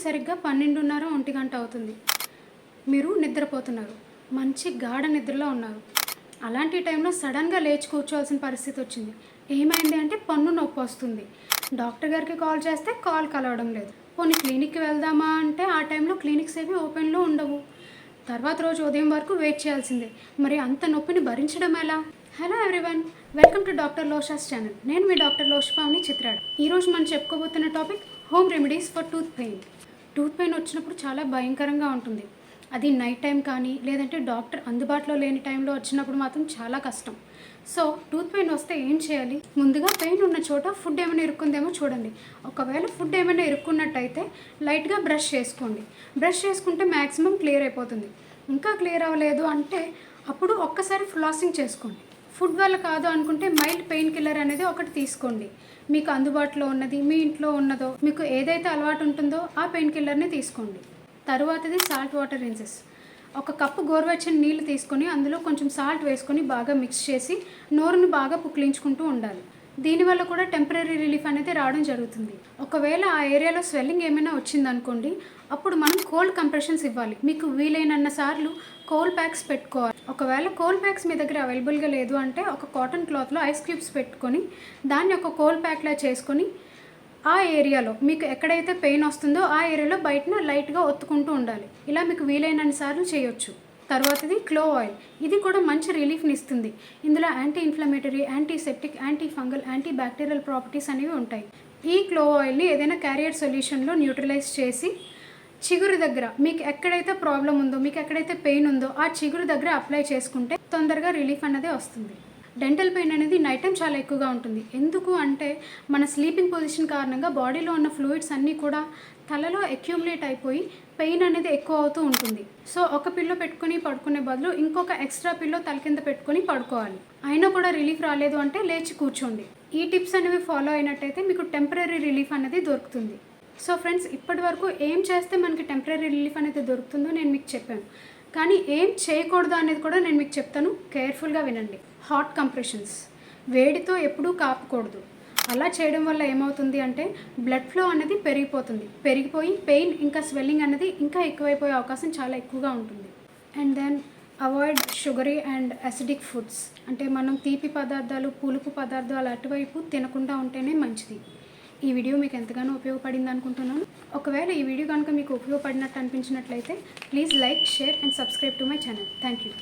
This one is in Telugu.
సరిగ్గా 12:30 1 గంట అవుతుంది. మీరు నిద్రపోతున్నారు, మంచి గాఢ నిద్రలో ఉన్నారు. అలాంటి టైంలో సడన్గా లేచి కూర్చోవాల్సిన పరిస్థితి వచ్చింది. ఏమైంది అంటే పన్ను నొప్పి వస్తుంది. డాక్టర్ గారికి కాల్ చేస్తే కాల్ కలవడం లేదు. పోనీ క్లినిక్కి వెళ్దామా అంటే ఆ టైంలో క్లినిక్స్ ఏవి ఓపెన్లో ఉండవు. తర్వాత రోజు ఉదయం వరకు వెయిట్ చేయాల్సిందే. మరి అంత నొప్పిని భరించడం ఎలా? Hello everyone, welcome to doctor లోషాస్ ఛానల్. నేను మీ డాక్టర్ లోషపావని చిత్రాడ. ఈరోజు మనం చెప్పుకోబోతున్న topic home remedies for tooth pain. Tooth pain వచ్చినప్పుడు చాలా భయంకరంగా ఉంటుంది. అది నైట్ టైం కానీ లేదంటే డాక్టర్ అందుబాటులో లేని టైంలో వచ్చినప్పుడు మాత్రం చాలా కష్టం. సో టూత్ పెయిన్ వస్తే ఏం చేయాలి? ముందుగా పెయిన్ ఉన్న చోట ఫుడ్ ఏమైనా ఇరుక్కుందేమో చూడండి. ఒకవేళ ఫుడ్ ఏమైనా ఇరుక్కున్నట్టయితే లైట్గా బ్రష్ చేసుకోండి. బ్రష్ చేసుకుంటే మ్యాక్సిమం క్లియర్ అయిపోతుంది. ఇంకా క్లియర్ అవ్వలేదు అంటే అప్పుడు ఒక్కసారి ఫ్లాసింగ్ చేసుకోండి. ఫుడ్ వల్ల కాదు అనుకుంటే మైల్డ్ పెయిన్ కిల్లర్ అనేది ఒకటి తీసుకోండి. మీకు అందుబాటులో ఉన్నది, మీ ఇంట్లో ఉన్నదో, మీకు ఏదైతే అలవాటు ఉంటుందో ఆ పెయిన్ కిల్లర్ని తీసుకోండి. తరువాతది సాల్ట్ వాటర్ రిన్సెస్. ఒక కప్పు గోరువెచ్చని నీళ్ళు తీసుకొని అందులో కొంచెం సాల్ట్ వేసుకొని బాగా మిక్స్ చేసి నోరుని బాగా పుక్కిలించుకుంటూ ఉండాలి. దీనివల్ల కూడా టెంపరీ రిలీఫ్ అనేది రావడం జరుగుతుంది. ఒకవేళ ఆ ఏరియాలో స్వెల్లింగ్ ఏమైనా వచ్చిందనుకోండి, అప్పుడు మనం కోల్డ్ కంప్రెషన్స్ ఇవ్వాలి. మీకు వీలైనన్న సార్లు కోల్డ్ ప్యాక్స్ పెట్టుకోవాలి. ఒకవేళ కోల్డ్ ప్యాక్స్ మీ దగ్గర అవైలబుల్గా లేదు అంటే ఒక కాటన్ క్లాత్లో ఐస్ క్యూబ్స్ పెట్టుకొని దాన్ని ఒక కోల్డ్ ప్యాక్లా చేసుకొని ఆ ఏరియాలో మీకు ఎక్కడైతే పెయిన్ వస్తుందో ఆ ఏరియాలో బయటన లైట్గా ఒత్తుకుంటూ ఉండాలి. ఇలా మీకు వీలైనన్ని సార్లు చేయొచ్చు. తర్వాతది క్లోవ్ ఆయిల్. ఇది కూడా మంచి రిలీఫ్ని ఇస్తుంది. ఇందులో anti inflammatory, antiseptic, anti fungal, anti bacterial properties అనేవి ఉంటాయి. ఈ క్లోవ్ ఆయిల్ని ఏదైనా క్యారియర్ సొల్యూషన్లో న్యూట్రలైజ్ చేసి చిగురు దగ్గర మీకు ఎక్కడైతే ప్రాబ్లం ఉందో, మీకు ఎక్కడైతే పెయిన్ ఉందో ఆ చిగురు దగ్గర అప్లై చేసుకుంటే తొందరగా రిలీఫ్ అనేది వస్తుంది. డెంటల్ పెయిన్ అనేది నైట్ టైం చాలా ఎక్కువగా ఉంటుంది. ఎందుకు అంటే మన స్లీపింగ్ పొజిషన్ కారణంగా బాడీలో ఉన్న ఫ్లూయిడ్స్ అన్నీ కూడా తలలో అక్యూములేట్ అయిపోయి పెయిన్ అనేది ఎక్కువ అవుతూ ఉంటుంది. సో ఒక పిల్లో పెట్టుకుని పడుకునే బదులు ఇంకొక ఎక్స్ట్రా పిల్లో తల కింద పెట్టుకుని పడుకోవాలి. అయినా కూడా రిలీఫ్ రాలేదు అంటే లేచి కూర్చోండి. ఈ టిప్స్ అనేవి ఫాలో అయినట్టయితే మీకు టెంపరీ రిలీఫ్ అనేది దొరుకుతుంది. సో ఫ్రెండ్స్, ఇప్పటి వరకు ఏం చేస్తే మనకి టెంపరీ రిలీఫ్ అనేది దొరుకుతుందో నేను మీకు చెప్పాను. కానీ ఏం చేయకూడదు అనేది కూడా నేను మీకు చెప్తాను. కేర్ఫుల్గా వినండి. Hot compressions. వేడితో ఎప్పుడూ కాపకూడదు. అలా చేయడం వల్ల ఏమవుతుంది అంటే బ్లడ్ ఫ్లో అనేది పెరిగిపోయి పెయిన్ ఇంకా స్వెల్లింగ్ అనేది ఇంకా ఎక్కువైపోయే అవకాశం చాలా ఎక్కువగా ఉంటుంది. And then avoid sugary and acidic foods. అంటే మనం తీపి పదార్థాలు, పులుపు పదార్థాలు అటువైపు తినకుండా ఉంటేనే మంచిది. ఈ వీడియో మీకు ఎంతగానో ఉపయోగపడింది అనుకుంటున్నాను. ఒకవేళ ఈ వీడియో కనుక మీకు ఉపయోగపడినట్టు అనిపించినట్లయితే please like, share and subscribe to my channel. Thank you.